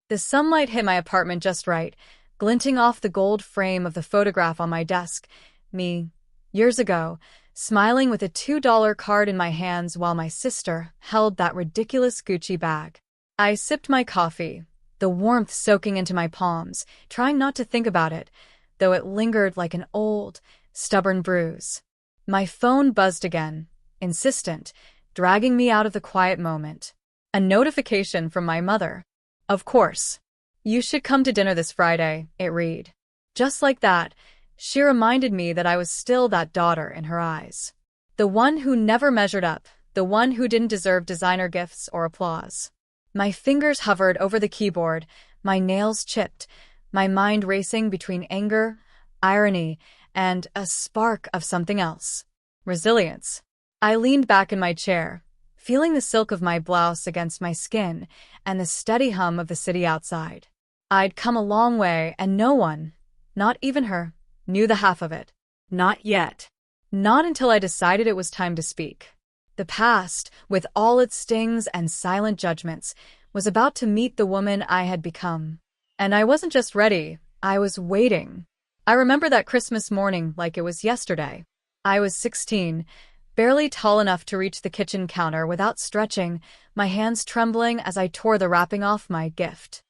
The sunlight hit my apartment just right, glinting off the gold frame of the photograph on my desk. Me, years ago, smiling with a $2 card in my hands while my sister held that ridiculous Gucci bag. I sipped my coffee, the warmth soaking into my palms, trying not to think about it, though it lingered like an old, stubborn bruise. My phone buzzed again, insistent, dragging me out of the quiet moment. A notification from my mother. Of course. "You should come to dinner this Friday," it read. Just like that, she reminded me that I was still that daughter in her eyes. The one who never measured up, the one who didn't deserve designer gifts or applause. My fingers hovered over the keyboard, my nails chipped, my mind racing between anger, irony, and a spark of something else. Resilience. I leaned back in my chair, feeling the silk of my blouse against my skin and the steady hum of the city outside. I'd come a long way, and no one, not even her, knew the half of it. Not yet. Not until I decided it was time to speak. The past, with all its stings and silent judgments, was about to meet the woman I had become. And I wasn't just ready, I was waiting. I remember that Christmas morning like it was yesterday. I was 16, barely tall enough to reach the kitchen counter without stretching, my hands trembling as I tore the wrapping off my gift.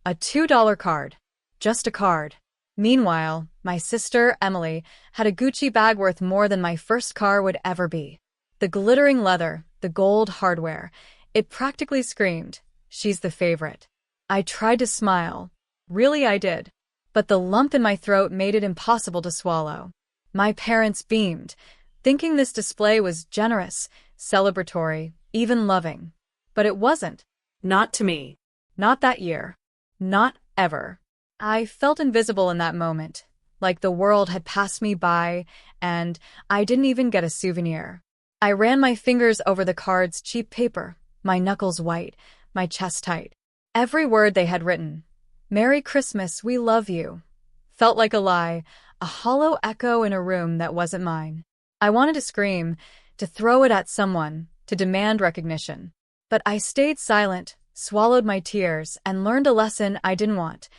A $2 card. Just a card. Meanwhile, my sister, Emily, had a Gucci bag worth more than my first car would ever be. The glittering leather, the gold hardware, it practically screamed, "She's the favorite." I tried to smile. Really, I did. But the lump in my throat made it impossible to swallow. My parents beamed, thinking this display was generous, celebratory, even loving. But it wasn't. Not to me. Not that year. Not ever. I felt invisible in that moment, like the world had passed me by, and I didn't even get a souvenir. I ran my fingers over the card's cheap paper, my knuckles white, my chest tight. Every word they had written, "Merry Christmas, we love you," felt like a lie, a hollow echo in a room that wasn't mine. I wanted to scream, to throw it at someone, to demand recognition. But I stayed silent, swallowed my tears, and learned a lesson I didn't want.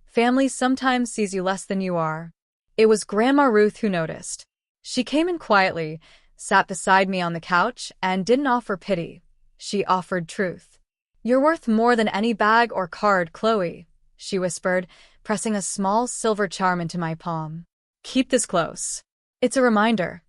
Family sometimes sees you less than you are. It was Grandma Ruth who noticed. She came in quietly, sat beside me on the couch, and didn't offer pity. She offered truth. "You're worth more than any bag or card, Chloe," she whispered, pressing a small silver charm into my palm. "Keep this close. It's a reminder.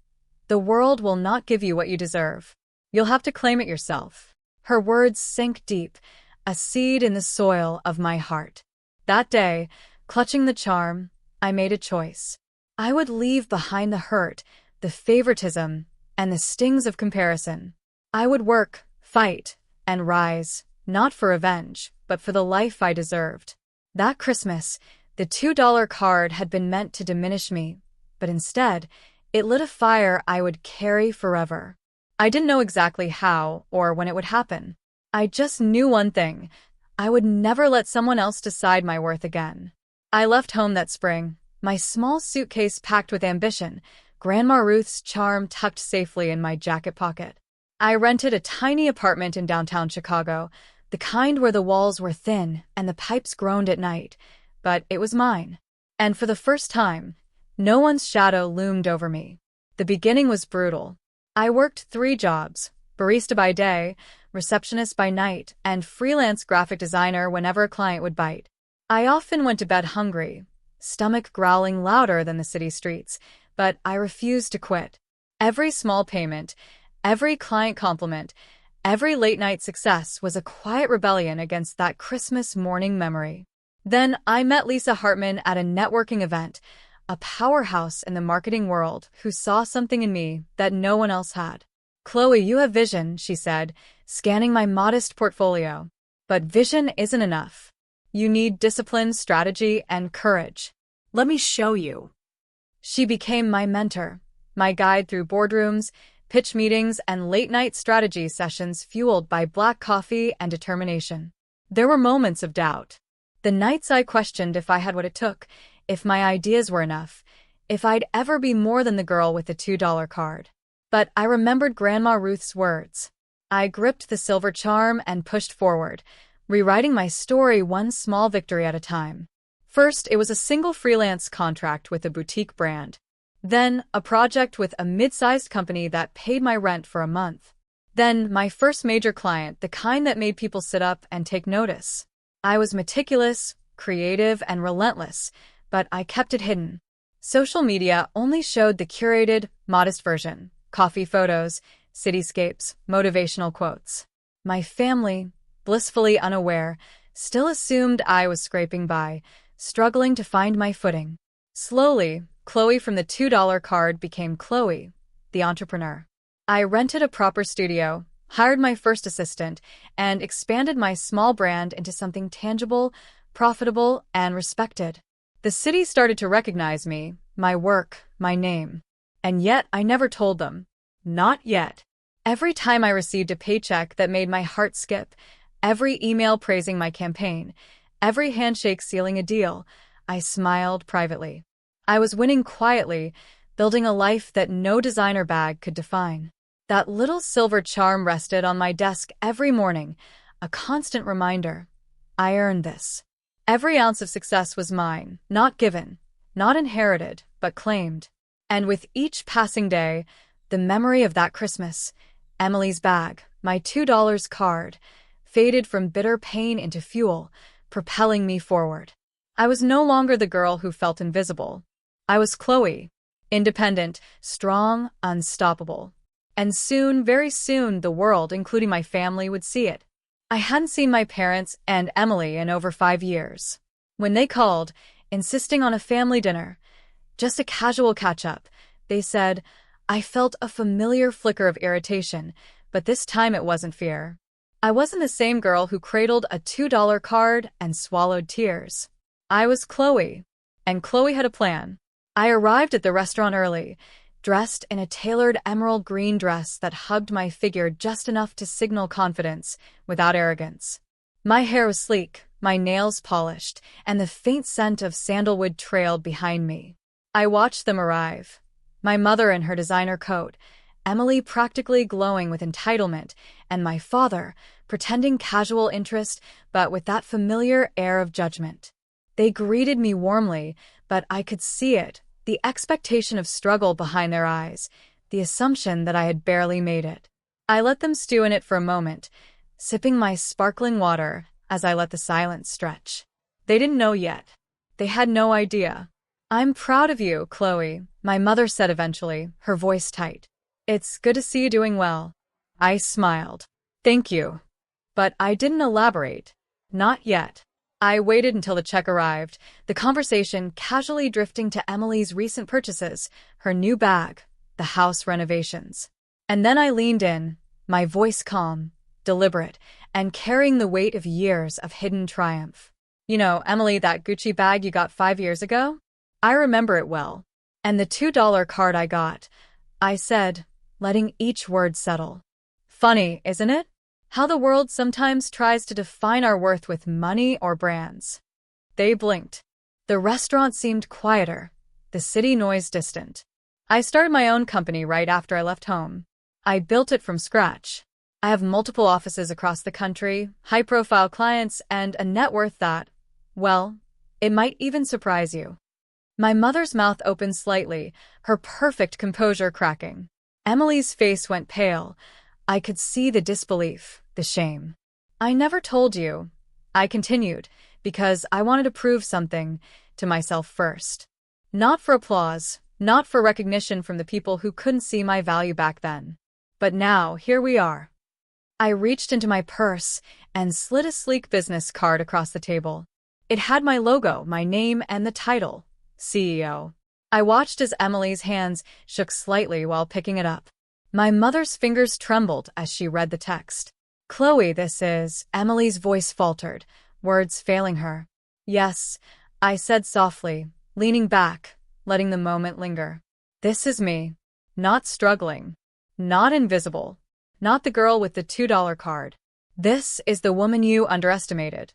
The world will not give you what you deserve. You'll have to claim it yourself." Her words sank deep, a seed in the soil of my heart. That day, clutching the charm, I made a choice. I would leave behind the hurt, the favoritism, and the stings of comparison. I would work, fight, and rise, not for revenge, but for the life I deserved. That Christmas, the $2 card had been meant to diminish me, but instead, it lit a fire I would carry forever. I didn't know exactly how or when it would happen. I just knew one thing. I would never let someone else decide my worth again. I left home that spring, my small suitcase packed with ambition, Grandma Ruth's charm tucked safely in my jacket pocket. I rented a tiny apartment in downtown Chicago, the kind where the walls were thin and the pipes groaned at night, but it was mine. And for the first time, no one's shadow loomed over me. The beginning was brutal. I worked 3 jobs, barista by day, receptionist by night, and freelance graphic designer whenever a client would bite. I often went to bed hungry, stomach growling louder than the city streets, but I refused to quit. Every small payment, every client compliment, every late-night success was a quiet rebellion against that Christmas morning memory. Then I met Lisa Hartman at a networking event, a powerhouse in the marketing world who saw something in me that no one else had. "Chloe, you have vision," she said, scanning my modest portfolio. "But vision isn't enough. You need discipline, strategy, and courage. Let me show you." She became my mentor, my guide through boardrooms, pitch meetings, and late-night strategy sessions fueled by black coffee and determination. There were moments of doubt. The nights I questioned if I had what it took, if my ideas were enough, if I'd ever be more than the girl with the $2 card. But I remembered Grandma Ruth's words. I gripped the silver charm and pushed forward, rewriting my story one small victory at a time. First, it was a single freelance contract with a boutique brand. Then, a project with a mid-sized company that paid my rent for a month. Then, my first major client, the kind that made people sit up and take notice. I was meticulous, creative, and relentless, but I kept it hidden. Social media only showed the curated, modest version: coffee photos, cityscapes, motivational quotes. My family, blissfully unaware, still assumed I was scraping by, struggling to find my footing. Slowly, Chloe from the $2 card became Chloe, the entrepreneur. I rented a proper studio, hired my first assistant, and expanded my small brand into something tangible, profitable, and respected. The city started to recognize me, my work, my name. And yet I never told them. Not yet. Every time I received a paycheck that made my heart skip, every email praising my campaign, every handshake sealing a deal, I smiled privately. I was winning quietly, building a life that no designer bag could define. That little silver charm rested on my desk every morning, a constant reminder. I earned this. Every ounce of success was mine, not given, not inherited, but claimed. And with each passing day, the memory of that Christmas, Emily's bag, my $2 card, faded from bitter pain into fuel, propelling me forward. I was no longer the girl who felt invisible. I was Chloe, independent, strong, unstoppable. And soon, very soon, the world, including my family, would see it. I hadn't seen my parents and Emily in over 5 years. When they called, insisting on a family dinner, just a casual catch-up, they said, I felt a familiar flicker of irritation, but this time it wasn't fear. I wasn't the same girl who cradled a $2 card and swallowed tears. I was Chloe, and Chloe had a plan. I arrived at the restaurant early, dressed in a tailored emerald green dress that hugged my figure just enough to signal confidence, without arrogance. My hair was sleek, my nails polished, and the faint scent of sandalwood trailed behind me. I watched them arrive. My mother in her designer coat, Emily practically glowing with entitlement, and my father, pretending casual interest, but with that familiar air of judgment. They greeted me warmly, but I could see it, the expectation of struggle behind their eyes, the assumption that I had barely made it. I let them stew in it for a moment, sipping my sparkling water as I let the silence stretch. They didn't know yet. They had no idea. I'm proud of you, Chloe, my mother said eventually, her voice tight. It's good to see you doing well. I smiled. Thank you. But I didn't elaborate. Not yet. I waited until the check arrived, the conversation casually drifting to Emily's recent purchases, her new bag, the house renovations. And then I leaned in, my voice calm, deliberate, and carrying the weight of years of hidden triumph. You know, Emily, that Gucci bag you got 5 years ago? I remember it well. And the $2 card I got, I said, letting each word settle. Funny, isn't it? How the world sometimes tries to define our worth with money or brands. They blinked. The restaurant seemed quieter, the city noise distant. I started my own company right after I left home. I built it from scratch. I have multiple offices across the country, high-profile clients, and a net worth that, well, it might even surprise you. My mother's mouth opened slightly, her perfect composure cracking. Emily's face went pale. I could see the disbelief, the shame. I never told you, I continued, because I wanted to prove something to myself first. Not for applause, not for recognition from the people who couldn't see my value back then. But now, here we are. I reached into my purse and slid a sleek business card across the table. It had my logo, my name, and the title, CEO. I watched as Emily's hands shook slightly while picking it up. My mother's fingers trembled as she read the text. Chloe, this is... Emily's voice faltered, words failing her. Yes, I said softly, leaning back, letting the moment linger. This is me. Not struggling. Not invisible. Not the girl with the $2 card. This is the woman you underestimated.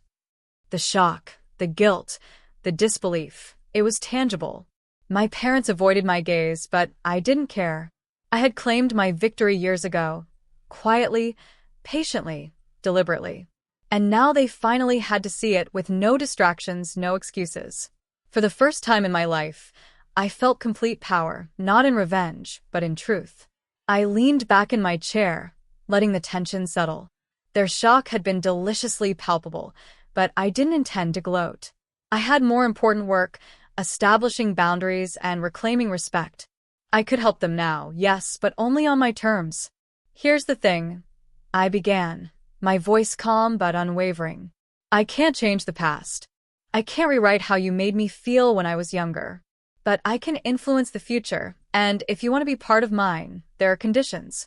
The shock, the guilt, the disbelief. It was tangible. My parents avoided my gaze, but I didn't care. I had claimed my victory years ago, quietly, patiently, deliberately. And now they finally had to see it with no distractions, no excuses. For the first time in my life, I felt complete power, not in revenge, but in truth. I leaned back in my chair, letting the tension settle. Their shock had been deliciously palpable, but I didn't intend to gloat. I had more important work, establishing boundaries and reclaiming respect. I could help them now, yes, but only on my terms. Here's the thing, I began, my voice calm but unwavering. I can't change the past. I can't rewrite how you made me feel when I was younger. But I can influence the future, and if you want to be part of mine, there are conditions.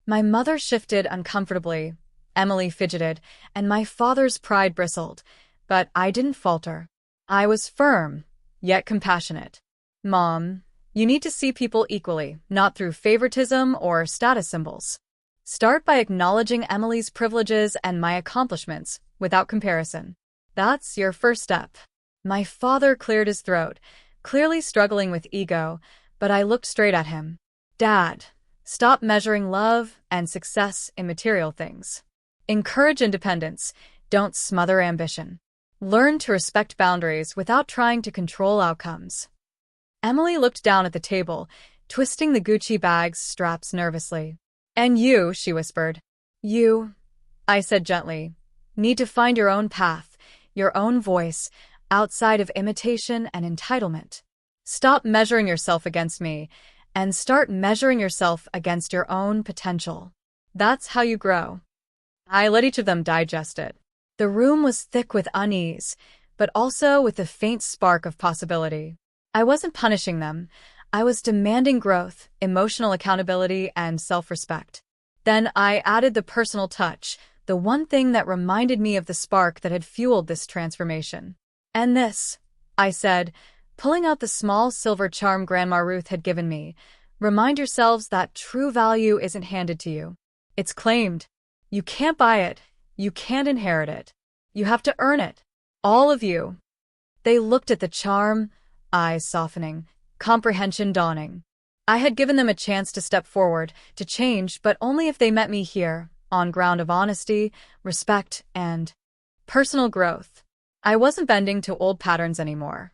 My mother shifted uncomfortably, Emily fidgeted, and my father's pride bristled. But I didn't falter. I was firm, yet compassionate. Mom, you need to see people equally, not through favoritism or status symbols. Start by acknowledging Emily's privileges and my accomplishments, without comparison. That's your first step. My father cleared his throat, clearly struggling with ego, but I looked straight at him. Dad, stop measuring love and success in material things. Encourage independence, don't smother ambition. Learn to respect boundaries without trying to control outcomes. Emily looked down at the table, twisting the Gucci bag's straps nervously. And you, she whispered. You, I said gently, need to find your own path, your own voice, outside of imitation and entitlement. Stop measuring yourself against me, and start measuring yourself against your own potential. That's how you grow. I let each of them digest it. The room was thick with unease, but also with a faint spark of possibility. I wasn't punishing them. I was demanding growth, emotional accountability, and self-respect. Then I added the personal touch, the one thing that reminded me of the spark that had fueled this transformation. And this, I said, pulling out the small silver charm Grandma Ruth had given me, remind yourselves that true value isn't handed to you. It's claimed. You can't buy it. You can't inherit it. You have to earn it. All of you. They looked at the charm, eyes softening, comprehension dawning. I had given them a chance to step forward, to change, but only if they met me here, on ground of honesty, respect, and personal growth. I wasn't bending to old patterns anymore.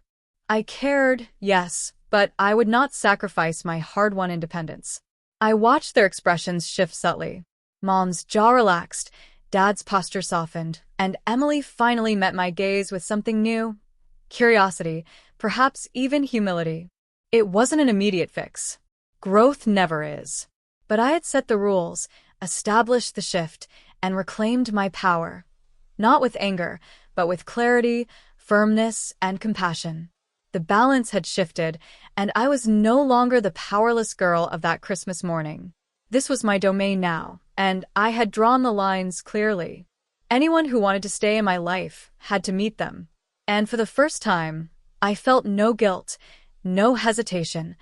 I cared, yes, but I would not sacrifice my hard-won independence. I watched their expressions shift subtly. Mom's jaw relaxed, Dad's posture softened, and Emily finally met my gaze with something new. Curiosity, perhaps even humility. It wasn't an immediate fix. Growth never is. But I had set the rules, established the shift, and reclaimed my power. Not with anger, but with clarity, firmness, and compassion. The balance had shifted, and I was no longer the powerless girl of that Christmas morning. This was my domain now, and I had drawn the lines clearly. Anyone who wanted to stay in my life had to meet them. And for the first time, I felt no guilt, no hesitation,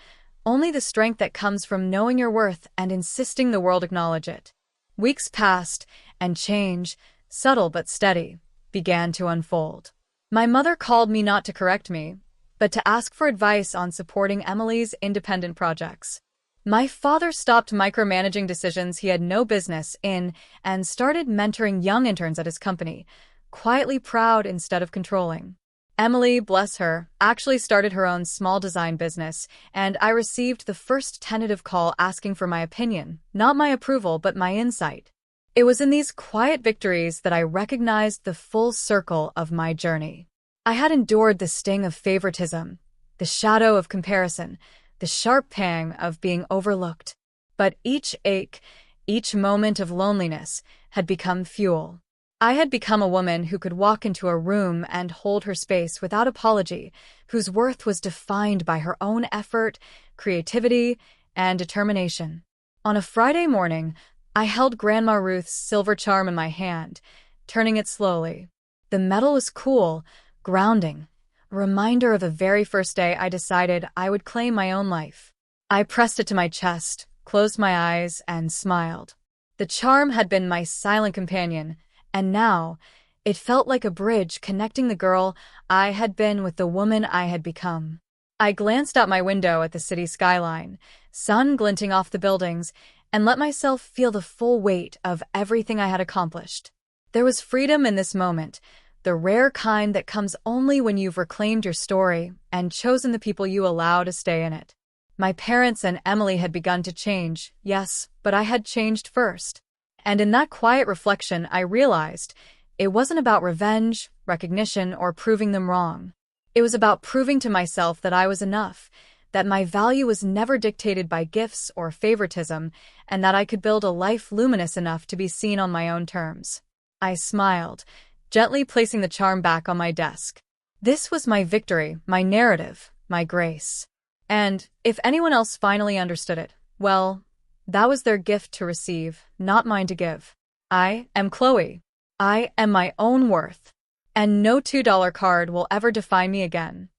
only the strength that comes from knowing your worth and insisting the world acknowledge it. Weeks passed, and change, subtle but steady, began to unfold. My mother called me not to correct me, but to ask for advice on supporting Emily's independent projects. My father stopped micromanaging decisions he had no business in and started mentoring young interns at his company, quietly proud instead of controlling. Emily, bless her, actually started her own small design business, and I received the first tentative call asking for my opinion, not my approval but my insight. It was in these quiet victories that I recognized the full circle of my journey. I had endured the sting of favoritism, the shadow of comparison, the sharp pang of being overlooked. But each ache, each moment of loneliness had become fuel. I had become a woman who could walk into a room and hold her space without apology, whose worth was defined by her own effort, creativity, and determination. On a Friday morning, I held Grandma Ruth's silver charm in my hand, turning it slowly. The metal was cool, grounding, a reminder of the very first day I decided I would claim my own life. I pressed it to my chest, closed my eyes, and smiled. The charm had been my silent companion, and now, it felt like a bridge connecting the girl I had been with the woman I had become. I glanced out my window at the city skyline, sun glinting off the buildings, and let myself feel the full weight of everything I had accomplished. There was freedom in this moment, the rare kind that comes only when you've reclaimed your story and chosen the people you allow to stay in it. My parents and Emily had begun to change, yes, but I had changed first. And in that quiet reflection, I realized it wasn't about revenge, recognition, or proving them wrong. It was about proving to myself that I was enough, that my value was never dictated by gifts or favoritism, and that I could build a life luminous enough to be seen on my own terms. I smiled, gently placing the charm back on my desk. This was my victory, my narrative, my grace. And if anyone else finally understood it, well, that was their gift to receive, not mine to give. I am Chloe. I am my own worth. And no $2 card will ever define me again.